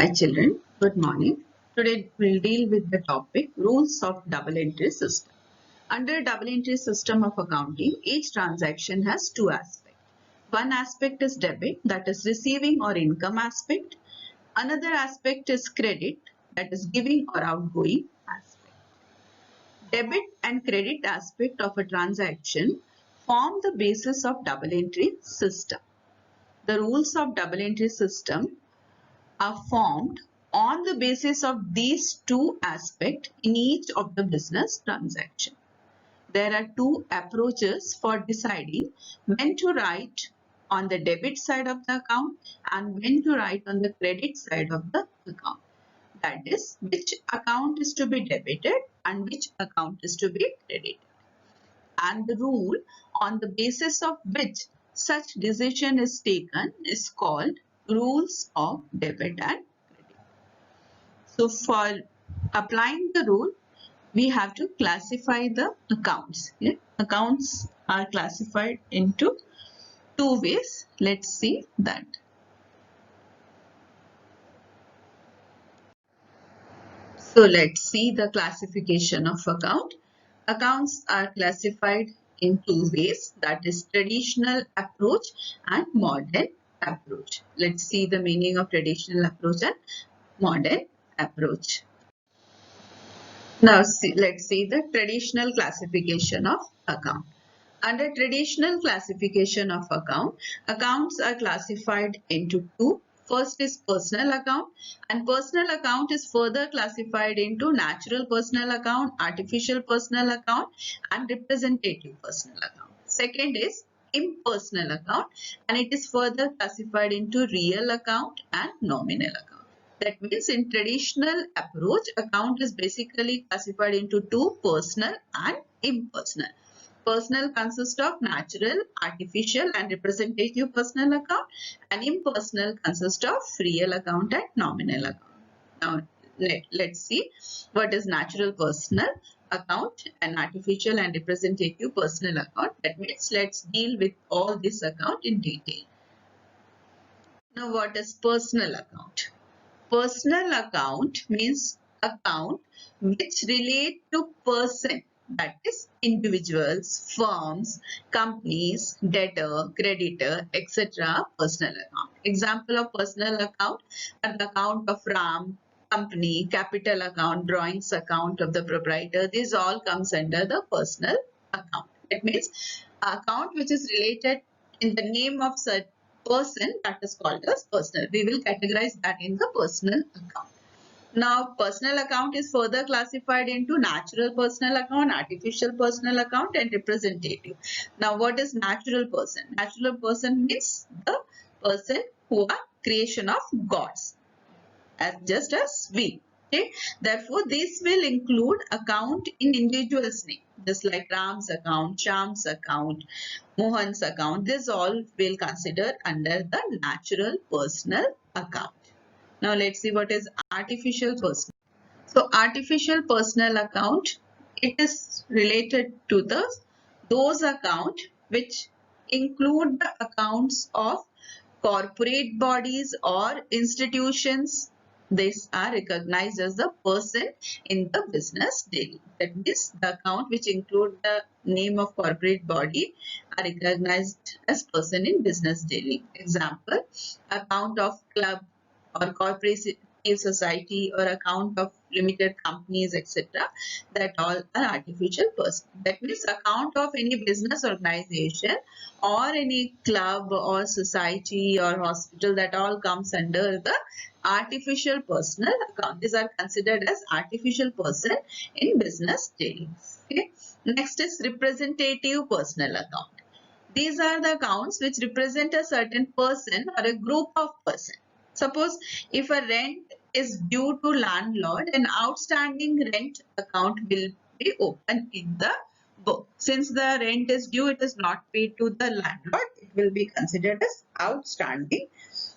Hi children, good morning. Today we'll deal with the topic rules of double entry system. Under double entry system of accounting, each transaction has two aspects. One aspect is debit, that is receiving or income aspect. Another aspect is credit, that is giving or outgoing aspect. Debit and credit aspect of a transaction form the basis of double entry system. The rules of double entry system are formed on the basis of these two aspects in each of the business transaction. There are two approaches for deciding when to write on the debit side of the account and when to write on the credit side of the account. That is, which account is to be debited and which account is to be credited. And the rule on the basis of which such decision is taken is called rules of debit and credit. So for applying the rule, we have to classify the accounts. Yeah? Accounts are classified into two ways. Let's see that. So let's see the classification of account. Accounts are classified in two ways, that is traditional approach and modern approach. Let's see the meaning of traditional approach and modern approach. Now let's see the traditional classification of account. Under traditional classification of account, accounts are classified into two. First is personal account, and personal account is further classified into natural personal account, artificial personal account and representative personal account. Second is impersonal account, and it is further classified into real account and nominal account. That means in traditional approach, account is basically classified into two, personal and impersonal. Personal consists of natural, artificial and representative personal account, and impersonal consists of real account and nominal account. Now let's see what is natural personal account and artificial and representative personal account. That means let's deal with all this account in detail. Now what is personal account? Personal account means account which relate to person, that is individuals, firms, companies, debtor, creditor, etc. Personal account. Example of personal account are the account of Ram, company, capital account, drawings account of the proprietor. This all comes under the personal account. That means account which is related in the name of certain person, that is called as personal. We will categorize that in the personal account. Now, personal account is further classified into natural personal account, artificial personal account and representative. Now, what is natural person? Natural person means the person who are creation of gods, just as we. Okay. Therefore, this will include account in individual's name, just like Ram's account, Shyam's account, Mohan's account. This all will consider under the natural personal account. Now let's see what is artificial personal. So artificial personal account, it is related to those account which include the accounts of corporate bodies or institutions. These are recognized as the person in the business daily. That means the account which include the name of corporate body are recognized as person in business daily. Example, account of club or cooperative society or account of limited companies, etc. That all are artificial person. That means account of any business organization or any club or society or hospital, that all comes under the artificial personal account. These are considered as artificial person in business daily. Okay. Next is representative personal account. These are the accounts which represent a certain person or a group of person. Suppose if a rent is due to landlord, an outstanding rent account will be opened in the book. Since the rent is due, it is not paid to the landlord, it will be considered as outstanding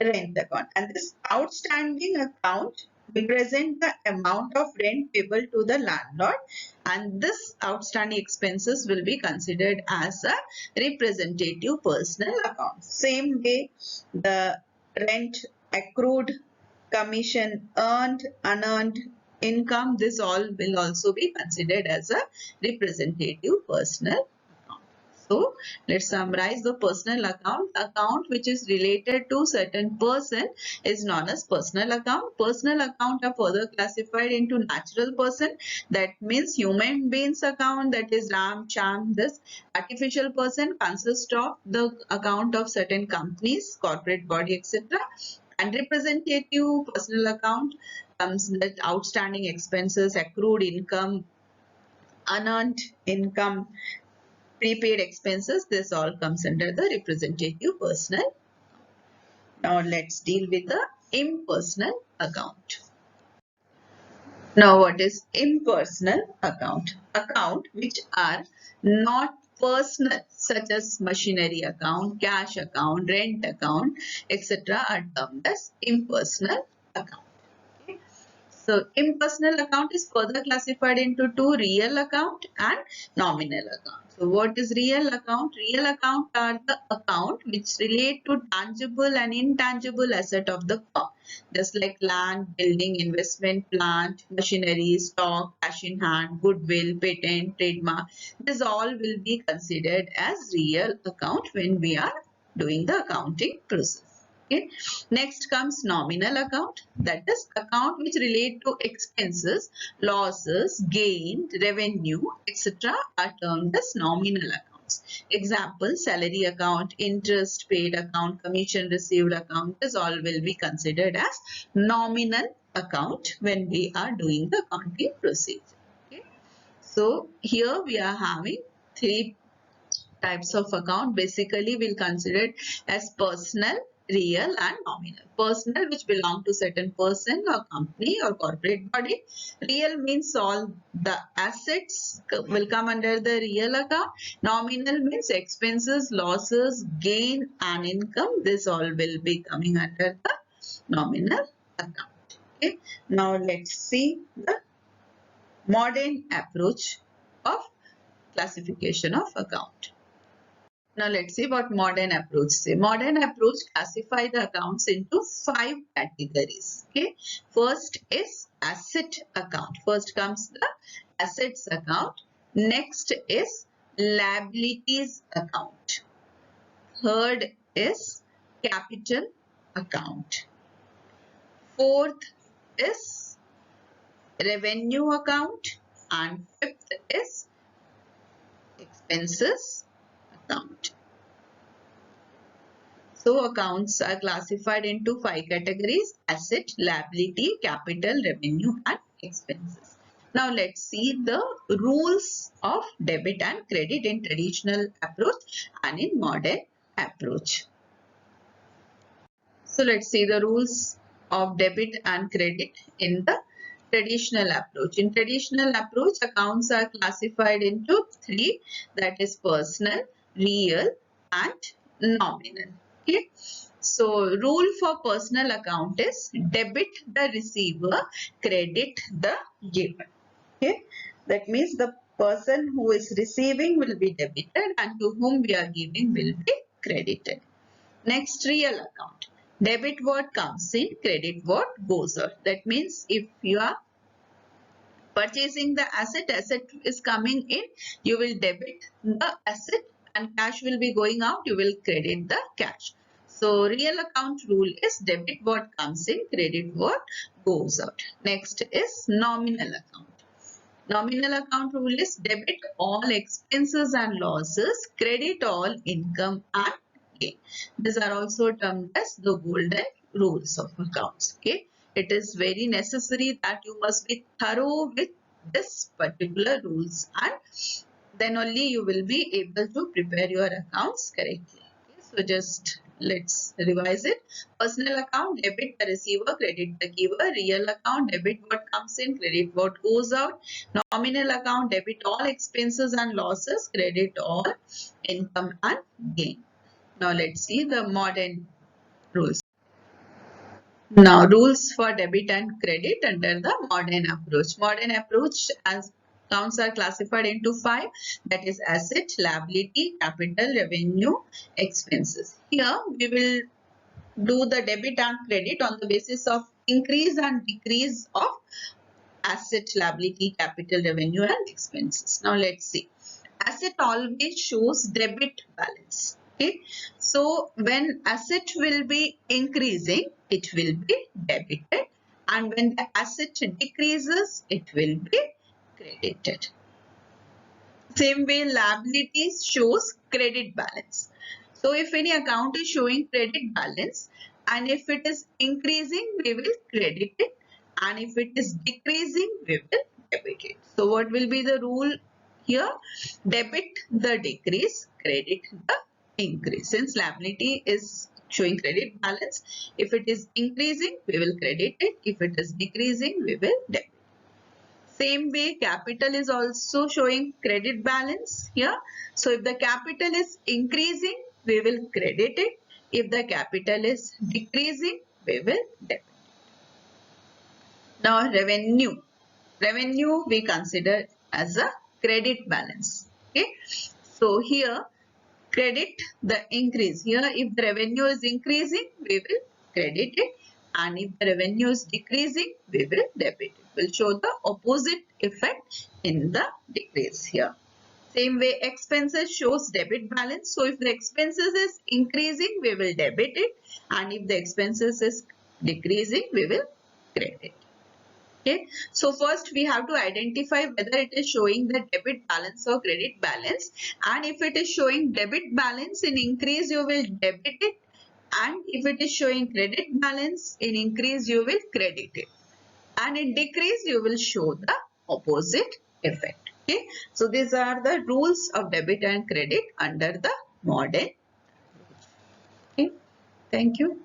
rent account. And this outstanding account will present the amount of rent payable to the landlord, and this outstanding expenses will be considered as a representative personal account. Same way, the rent accrued commission earned, unearned income, this all will also be considered as a representative personal account. So let's summarize the personal account. Account which is related to certain person is known as personal account. Personal account are further classified into natural person, that means human beings account, that is Ram, Cham. This artificial person consists of the account of certain companies, corporate body, etc. And representative personal account comes with outstanding expenses, accrued income, unearned income, prepaid expenses. This all comes under the representative personal. Now let's deal with the impersonal account. Now what is impersonal account? Account which are not personal, such as machinery account, cash account, rent account, etc. are termed as impersonal account. Okay. So impersonal account is further classified into two: real account and nominal account. So what is real account? Real account are the account which relate to tangible and intangible asset of the firm, just like land, building, investment, plant, machinery, stock, cash in hand, goodwill, patent, trademark. This all will be considered as real account when we are doing the accounting process. Okay. Next comes nominal account, that is account which relate to expenses, losses, gain, revenue, etc. are termed as nominal accounts. Example: salary account, interest paid account, commission received account. This all will be considered as nominal account when we are doing the accounting procedure. Okay. So here we are having three types of account. Basically we'll consider it as personal, real and nominal. Personal, which belong to certain person or company or corporate body. Real means all the assets will come under the real account. Nominal means expenses, losses, gain and income. This all will be coming under the nominal account. Okay. Now let's see the modern approach of classification of account. Now let's see what modern approach say. Modern approach classify the accounts into 5 categories. Okay. First is asset account. First comes the assets account. Next is liabilities account. Third is capital account. Fourth is revenue account. And fifth is expenses account. So accounts are classified into 5 categories: asset, liability, capital, revenue and expenses. Now let's see the rules of debit and credit in traditional approach and in modern approach. So let's see the rules of debit and credit in the traditional approach. In traditional approach, accounts are classified into 3, that is personal, real and nominal. Okay. So rule for personal account is debit the receiver, credit the giver. Okay. That means the person who is receiving will be debited and to whom we are giving will be credited. Next, real account. Debit what comes in, credit what goes out. That means if you are purchasing the asset is coming in, you will debit the asset, and cash will be going out, you will credit the cash. So real account rule is debit what comes in, credit what goes out. Next is nominal account. Nominal account rule is debit all expenses and losses, credit all income and gain. These are also termed as the golden rules of accounts. Okay. It is very necessary that you must be thorough with this particular rules, and then only you will be able to prepare your accounts correctly. Okay. So just let's revise it. Personal account, debit the receiver, credit the giver. Real account, debit what comes in, credit what goes out. Nominal account, debit all expenses and losses, credit all income and gain. Now let's see the modern rules. Now rules for debit and credit under the modern approach. Modern approach, as accounts are classified into 5, that is asset, liability, capital, revenue, expenses. Here we will do the debit and credit on the basis of increase and decrease of asset, liability, capital, revenue and expenses. Now let's see. Asset always shows debit balance. Okay. So when asset will be increasing, it will be debited, and when the asset decreases, it will be credited. Same way liabilities shows credit balance. So if any account is showing credit balance and if it is increasing, we will credit it, and if it is decreasing, we will debit it. So what will be the rule here? Debit the decrease, credit the increase. Since liability is showing credit balance, if it is increasing, we will credit it. If it is decreasing, we will debit. Same way, capital is also showing credit balance here. So if the capital is increasing, we will credit it. If the capital is decreasing, we will debit. Now revenue. Revenue we consider as a credit balance. Okay. So here credit the increase. Here if the revenue is increasing, we will credit it, and if the revenue is decreasing, we will debit it. Will show the opposite effect in the decrease here. Same way expenses shows debit balance. So if the expenses is increasing, we will debit it, and if the expenses is decreasing, we will credit. Okay, so first we have to identify whether it is showing the debit balance or credit balance, and if it is showing debit balance in increase, you will debit it, and if it is showing credit balance in increase, you will credit it, and in decrease you will show the opposite effect. Okay, so these are the rules of debit and credit under the modern. Okay, thank you.